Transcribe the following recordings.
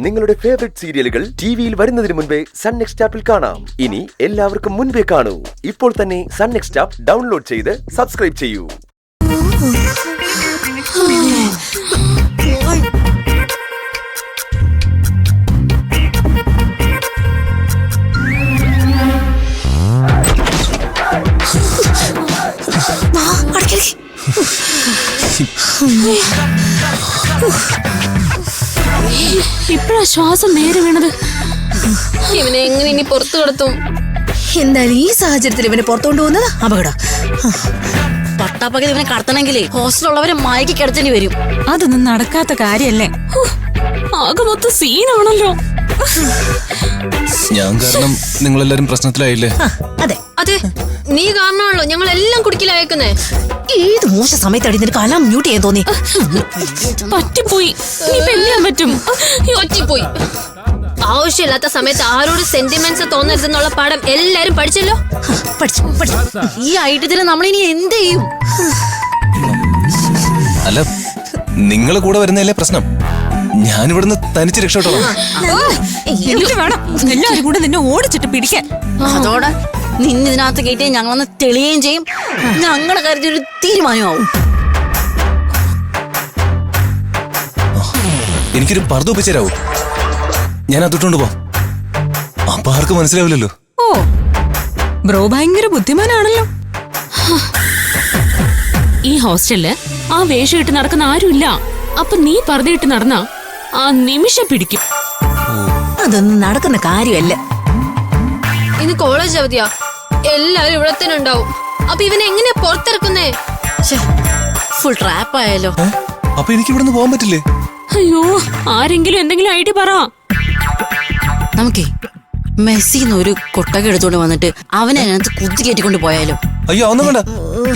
നിങ്ങളുടെ ഫേവറേറ്റ് സീരിയലുകൾ ടിവിയിൽ വരുന്നതിന് മുൻപേ സൺ നെക്സ്റ്റ് ആപ്പിൽ കാണാം. ഇനി എല്ലാവർക്കും മുൻപേ കാണൂ. ഇപ്പോൾ തന്നെ സൺ നെക്സ്റ്റ് ആപ്പ് ഡൗൺലോഡ് ചെയ്ത് സബ്സ്ക്രൈബ് ചെയ്യൂ. ഇപ്പഴാ ശ്വാസം നേരെ വീണത്. ഇവനെ എങ്ങനെ ഇനി പുറത്തു കടത്തും? എന്തായാലും ഈ സാഹചര്യത്തിൽ ഇവനെ പുറത്തു കൊണ്ടുപോകുന്നത് അപകടം. പട്ടാപ്പകൽ ഇവനെ കടത്തണമെങ്കിലേ ഹോസ്റ്റലുള്ളവരെ മയക്കി കിടത്തേണ്ടി വരും. അതൊന്നും നടക്കാത്ത കാര്യല്ലേ. ആകെ മൊത്തം സീനാണല്ലോ. ഞാൻ കാരണം നിങ്ങളെല്ലാരും പ്രശ്നത്തിലായില്ലേ? അതെ അതെ, നീ കാരണമാണല്ലോ ഞങ്ങൾ എല്ലാം കുടിക്കലായേക്കുന്നേ. ഏത് മോശ സമയത്താണ് ഇതിന് കലാം മ്യൂട്ട് ചെയ്യാൻ തോന്നി. പറ്റിപ്പോയി. ഇനിയിപ്പോ എന്ത് പറ്റും? ഒറ്റിപ്പോയി. ആവശ്യമില്ലാത്ത സമയത്ത് ആരോട് സെന്റിമെന്റ്സ് തോന്നരുതെന്നുള്ള പാഠം എല്ലാരും പഠിച്ചല്ലോ. ഈ ഐറ്റത്തിൽ നമ്മളിനി എന്ത് ചെയ്യും? അല്ല, നിങ്ങള് കൂടെ വരുന്നതല്ലേ പ്രശ്നം. ഞാനിവിടുന്ന് തനിച്ച് രക്ഷപ്പെട്ടോളാം. വേണം എല്ലാവരും കൂടെ നിന്നെ ഓടിച്ചിട്ട് പിടിക്കാൻ. അതോടെ നിന്നിതിനകത്ത് കയറ്റി ഞങ്ങളൊന്ന് തെളിയുകയും ചെയ്യും. ഞങ്ങളുടെ കാര്യത്തിൽ ഒരു തീരുമാനമാവും. എനിക്കൊരു പർദ്ദ ഒപ്പിച്ചേരാവോ? ഞാൻ അതിട്ടുകൊണ്ട് പോ. അപ്പൊ ആർക്ക് മനസ്സിലാവില്ലല്ലോ. ഓ, ബ്രോ ഭയങ്കര ബുദ്ധിമാനാണല്ലോ. ഈ ഹോസ്റ്റലില് ആ വേഷം ഇട്ട് നടക്കുന്ന ആരുമില്ല. അപ്പൊ നീ പർദ്ദയിട്ട് നടന്ന ആ നിമിഷം പിടിക്കും. അതൊന്നും നടക്കുന്ന കാര്യമല്ല. ഇന്ന് കോളേജ് അവധിയാ. എല്ലാരും ഇവിടെ തന്നെ ഉണ്ടാവും. അപ്പൊ ഇവനെ എങ്ങനെയാ പുറത്തിറക്കുന്നേ? ഫുൾ ട്രാപ്പ് ആയാലോ. അപ്പൊ എനിക്ക് ഇവിടുന്ന് പോകാൻ പറ്റില്ലേ? അയ്യോ, ആരെങ്കിലും എന്തെങ്കിലും ഐഡിയ പറ. നമുക്കേ മെസ്സിന്ന് ഒരു കൊട്ടക എടുത്തോണ്ട് വന്നിട്ട് അവനെ അതിനകത്ത് കുത്തി കയറ്റിക്കൊണ്ട് പോയാലോ? അയ്യോ, ഒന്നും വേണ്ട.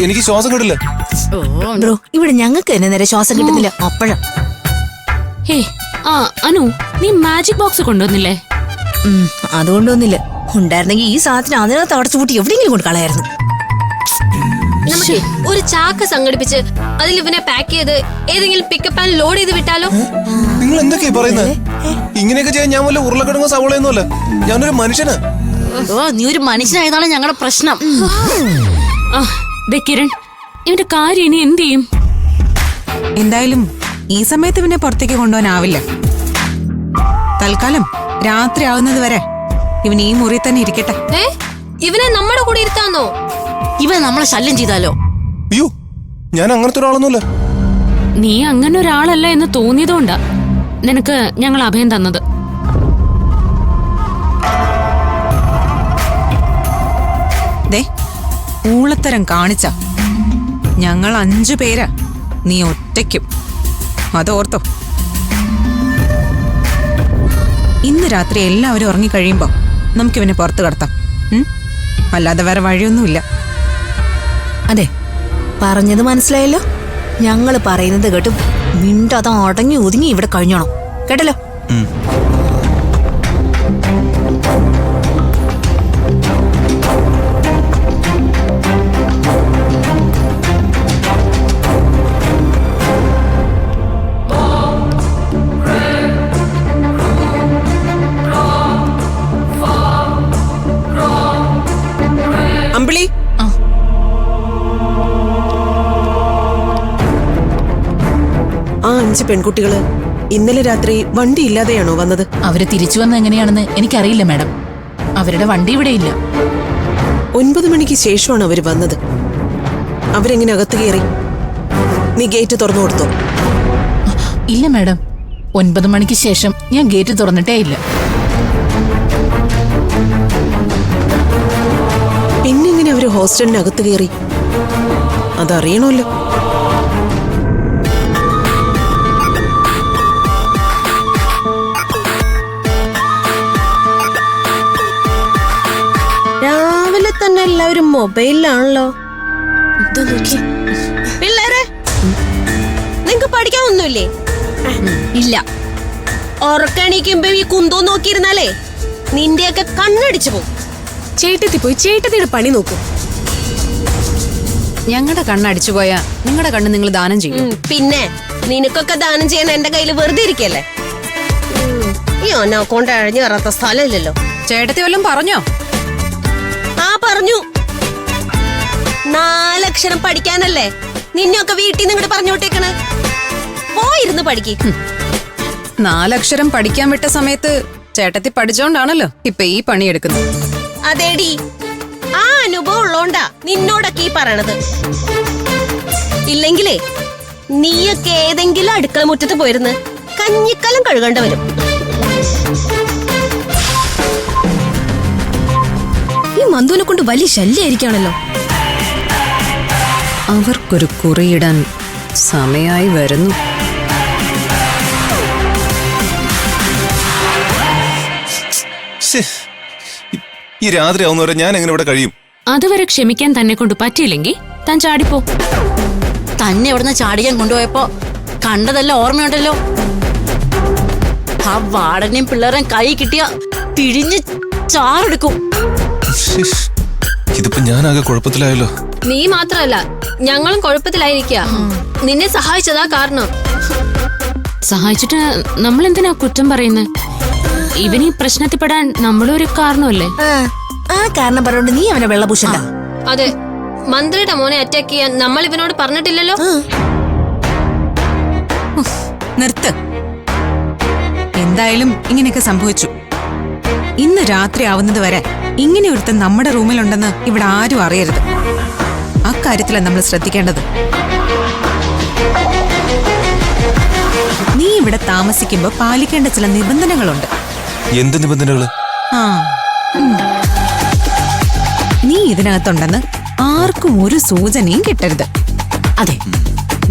എനിക്ക് ശ്വാസം കിട്ടില്ല. ബ്രോ, ഇവിടെ ഞങ്ങൾക്ക് തന്നെ നേരെ ശ്വാസം കിട്ടുന്നില്ല. അപ്പഴാ അനു, നീ മാജിക് ബോക്സ് കൊണ്ടുവന്നില്ലേ? അതുകൊണ്ടൊന്നില്ല. ഉണ്ടായിരുന്നെങ്കിൽ ഈ സാധനം അതിനകത്ത് അടച്ചുപൂട്ടി എവിടെയെങ്കിലും കൊണ്ട് കളയായിരുന്നു. നമുക്ക് ഒരു ചാക്ക് സംഘടിപ്പിച്ച് അതിൽ ഇവനെ പാക്ക് ചെയ്ത് ഏതെങ്കിലും പിക്കപ്പ് ആൻഡ് ലോഡ് ചെയ്ത് വിട്ടാലോ? നിങ്ങൾ എന്തൊക്കെയാ പറയുന്നത്? ഇങ്ങനെയൊക്കെ ചെയ്യാൻ ഞാൻ വല്ല ഉരുളക്കിഴങ്ങോ സവളയൊന്നുമല്ല. ഞാനൊരു മനുഷ്യനാ. നീ ഒരു മനുഷ്യനായതാണ് ഞങ്ങളുടെ പ്രശ്നം. കിരൺ, ഇവന്റെ കാര്യം ഇനി എന്ത് ചെയ്യും? എന്തായാലും ഈ സമയത്ത് ഇവനെ പുറത്തേക്ക് കൊണ്ടുപോകാനാവില്ല. തൽക്കാലം രാത്രി ആവുന്നത് വരെ ഇവൻ ഈ മുറി തന്നെ ഇരിക്കട്ടെ. ഇവനെ നമ്മുടെ കൂടെ ഇരുത്താന്നോ? ഇവൻ നമ്മളെ ശല്യം ചെയ്താലോ? അയ്യോ, ഞാൻ അങ്ങനത്തെ ഒരാളൊന്നുമല്ല. നീ അങ്ങനെ ഒരാളല്ല എന്ന് തോന്നിയതുകൊണ്ടാ നിനക്ക് ഞങ്ങൾ അഭയം തന്നത്. ദേ, ഊളത്തരം കാണിച്ച ഞങ്ങൾ 5 പേരാ, നീ ഒറ്റയ്ക്കും. അതോർത്തോ. ഇന്ന് രാത്രി എല്ലാവരും ഉറങ്ങിക്കഴിയുമ്പോ നമുക്കിവനെ പുറത്ത് കടത്താം. അല്ലാതെ വേറെ വഴിയൊന്നുമില്ല. അതെ, പറഞ്ഞത് മനസ്സിലായല്ലോ. ഞങ്ങള് പറയുന്നത് കേട്ടും മിണ്ടാതെ അടങ്ങി ഒതുങ്ങി ഇവിടെ കഴിഞ്ഞോണം. കേട്ടല്ലോ? അമ്പിളി, ആ 5 പെൺകുട്ടികള് ഇന്നലെ രാത്രി വണ്ടി ഇല്ലാതെയാണോ വന്നത്? അവര് തിരിച്ചു വന്ന എങ്ങനെയാണെന്ന് എനിക്കറിയില്ല മാഡം. അവരുടെ വണ്ടി ഇവിടെ ഇല്ല. 9 മണിക്ക് ശേഷമാണ് അവര് വന്നത്. അവരെങ്ങനെ അകത്ത് കയറി? നീ ഗേറ്റ് തുറന്നു കൊടുത്തോ? ഇല്ല മാഡം, 9 മണിക്ക് ശേഷം ഞാൻ ഗേറ്റ് തുറന്നിട്ടേ ഇല്ല. പിന്നെങ്ങനെ അവര് ഹോസ്റ്റലിനകത്ത് കയറി? അതറിയണമല്ലോ. രാവിലെ തന്നെ എല്ലാവരും മൊബൈലിലാണല്ലോ. പിള്ളേരെ, നിങ്ങക്ക് പഠിക്കാൻ ഒന്നുമില്ലേ? ഇല്ല. ഉറക്കണിക്കുമ്പോ ഈ കുന്തോ നോക്കിയിരുന്നാലേ നിന്റെയൊക്കെ കണ്ണടിച്ചു പോകും. ചേട്ടത്തി പോയി ചേട്ടത്തിയുടെ പണി നോക്കും. ഞങ്ങളുടെ കണ്ണടിച്ചു പോയാ നിങ്ങളുടെ കണ്ണ് നിങ്ങൾ ദാനം ചെയ്യും. പിന്നെ നിനക്കൊക്കെ ദാനം ചെയ്യാൻ എന്റെ കയ്യിൽ വെറുതെ ഇരിക്കല്ലേ. ഞാൻ കൊണ്ട് അഴിഞ്ഞു കയറാത്ത സ്ഥലമില്ലല്ലോ. ചേട്ടത്തി വല്ലതും പറഞ്ഞോ? ആ പറഞ്ഞു. 4 അക്ഷരം പഠിക്കാനല്ലേ നിന്നൊക്കെ വീട്ടിൽ നിന്ന് ഇങ്ങോട്ട് പറഞ്ഞു വിട്ടേക്കണേ. പോയിരുന്ന് പഠിക്ക്. 4 അക്ഷരം പഠിക്കാൻ വിട്ട സമയത്ത് ചേട്ടത്തി പഠിച്ചോണ്ടാണല്ലോ ഇപ്പൊ ഈ പണിയെടുക്കുന്നത്. അതേടി, ആ അനുഭവം ഉള്ളോണ്ടാ നിന്നോടൊക്കെ ഈ പറയണത്. ഇല്ലെങ്കിലേ നീയൊക്കെ ഏതെങ്കിലും അടുക്കള മുറ്റത്ത് പോയിരുന്ന് കഞ്ഞിക്കലം കഴുകേണ്ട വരും. ഈ മന്ദുവിനെ കൊണ്ട് വലിയ ശല്യായിരിക്കാണല്ലോ. അവർക്കൊരു കുറിയിടാൻ സമയായി വരുന്നു. ശ്ശേ, ഈ രാത്രി ആവുന്നവരെ ഞാൻ എങ്ങനെ ഇവിടെ കഴിയും? അതുവരെ ക്ഷമിക്കാൻ തന്നെ കൊണ്ട് പറ്റിയില്ലെങ്കിൽ താൻ ചാടിപ്പോ. തന്നെ ഇവിടുന്ന് ചാടിക്കാൻ കൊണ്ടുപോയപ്പോ കണ്ടതെല്ലാം ഓർമ്മയുണ്ടല്ലോ. ആ വാടനെയും പിള്ളേരെയും കൈ കിട്ടിയ പിഴിഞ്ഞ് ചാറെടുക്കും. ശ്ശേ, ഇതിപ്പോ ഞാനാകെ കുഴപ്പത്തിലായല്ലോ. നീ മാത്രല്ല ഞങ്ങളും കുഴപ്പത്തിലായിരിക്കുക. നിന്നെ സഹായിച്ചതാ കാരണം. സഹായിച്ചിട്ട് നമ്മൾ എന്തിനാ കുറ്റം പറയുന്നത്? ഇവനീ പ്രശ്നത്തിൽപ്പെടാൻ നമ്മളൊരു കാരണമല്ലേ? ആ കാരണം പറഞ്ഞോണ്ട് നീ അവനെ വെള്ളപൂശണ്ട. അതെ, മന്ത്രിയുടെ മോനെ അറ്റാക്ക് ചെയ്യാൻ നമ്മൾ ഇവനോട് പറഞ്ഞിട്ടില്ലല്ലോ. നിർത്ത്. എന്തായാലും ഇങ്ങനെയൊക്കെ സംഭവിച്ചു. ഇന്ന് രാത്രി ആവുന്നത് വരെ ഇങ്ങനെ ഒരുത്തൻ നമ്മുടെ റൂമിലുണ്ടെന്ന് ഇവിടെ ആരും അറിയരുത്. അക്കാര്യത്തിലാണ് നമ്മൾ ശ്രദ്ധിക്കേണ്ടത്. നീ ഇവിടെ താമസിക്കുമ്പോ പാലിക്കേണ്ട ചില നിബന്ധനകളുണ്ട്. എന്ത് നിബന്ധനകള്? ആ നീ ഇതിനകത്തുണ്ടെന്ന് ആർക്കും ഒരു സൂചനയും കിട്ടരുത്. അതെ,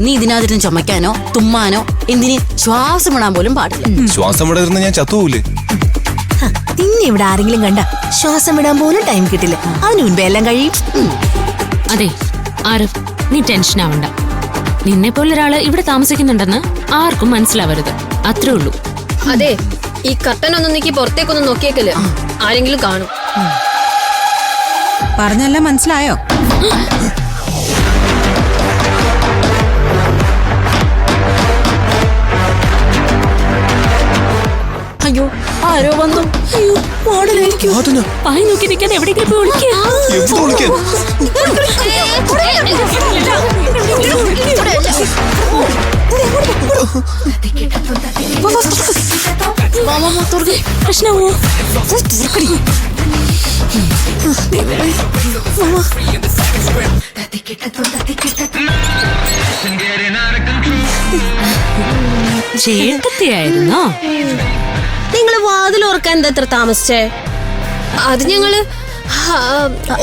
നീ ഇതിനകത്തിരുന്ന് ചുമക്കാനോ തുമ്മാനോ എന്തിന് ശ്വാസം വിടാൻ പോലും പാടില്ല. ശ്വാസം വിടരുന്ന ഞാൻ ചത്തുപോവില്ലേ? നിന്നെ ഇവിടെ ആരെങ്കിലും കണ്ട ശ്വാസം വിടാൻ പോലും ടൈം കിട്ടില്ല. അതിനു മുൻപേ എല്ലാം കഴിയും. അതെ ആരഫ്, നീ ടെൻഷൻ ആവണ്ട. നിന്നെ പോലൊരാള് ഇവിടെ താമസിക്കുന്നുണ്ടെന്ന് ആർക്കും മനസ്സിലാവരുത്. അത്രേ ഉള്ളൂ. അതെ, ഈ കർട്ടൻ ഒന്ന് നീക്കി പുറത്തേക്കൊന്ന് നോക്കിയേക്കല്. ആരെങ്കിലും കാണും. പറഞ്ഞെല്ലാം മനസ്സിലായോ? അയ്യോ, ആരോ വന്നു. പായി നോക്കി നിൽക്കാതെ എവിടെയെങ്കിലും പോയി ഒളിക്കുക. എന്ത് വിളിക്കാൻ? പ്രശ്നമോ? ചേട്ടത്തിയായിരുന്നോ? നിങ്ങള് വാതിൽ ഓർക്കാൻ എന്താ എത്ര താമസിച്ചേ? അത് ഞങ്ങള്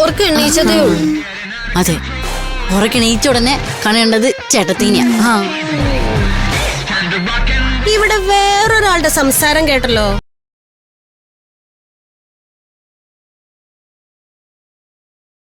ഓർക്ക് എണ്ണീച്ചതേ ഉള്ളൂ. അതെ, ഉറക്കണീച്ച ഉടനെ കാണേണ്ടത് ചേട്ടത്തീനെയാ. ഇവിടെ വേറൊരാളുടെ സംസാരം കേട്ടല്ലോ.